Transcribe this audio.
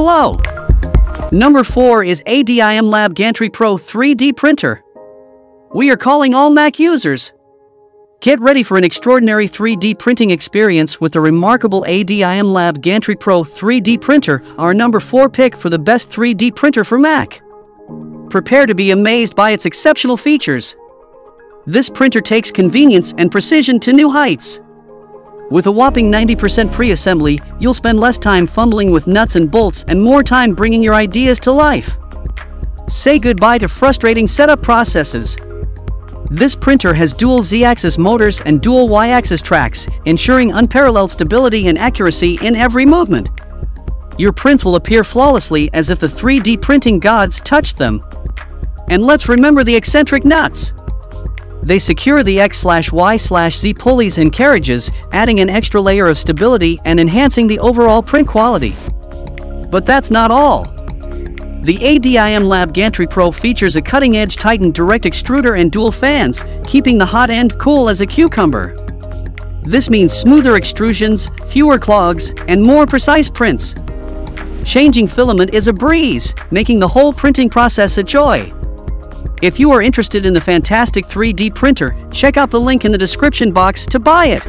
below. Number 4 is ADIMLab Gantry Pro 3D Printer. We are calling all Mac users. Get ready for an extraordinary 3D printing experience with the remarkable ADIMLab Gantry Pro 3D Printer, our number 4 pick for the best 3D printer for Mac. Prepare to be amazed by its exceptional features. This printer takes convenience and precision to new heights. With a whopping 90% pre-assembly, you'll spend less time fumbling with nuts and bolts and more time bringing your ideas to life. Say goodbye to frustrating setup processes. This printer has dual Z-axis motors and dual Y-axis tracks, ensuring unparalleled stability and accuracy in every movement. Your prints will appear flawlessly as if the 3D printing gods touched them. And let's remember the eccentric nuts. They secure the X/Y/Z pulleys and carriages, adding an extra layer of stability and enhancing the overall print quality. But that's not all. The ADIMLab Gantry Pro features a cutting-edge Titan direct extruder and dual fans, keeping the hot end cool as a cucumber. This means smoother extrusions, fewer clogs, and more precise prints. Changing filament is a breeze, making the whole printing process a joy. If you are interested in the fantastic 3D printer, check out the link in the description box to buy it.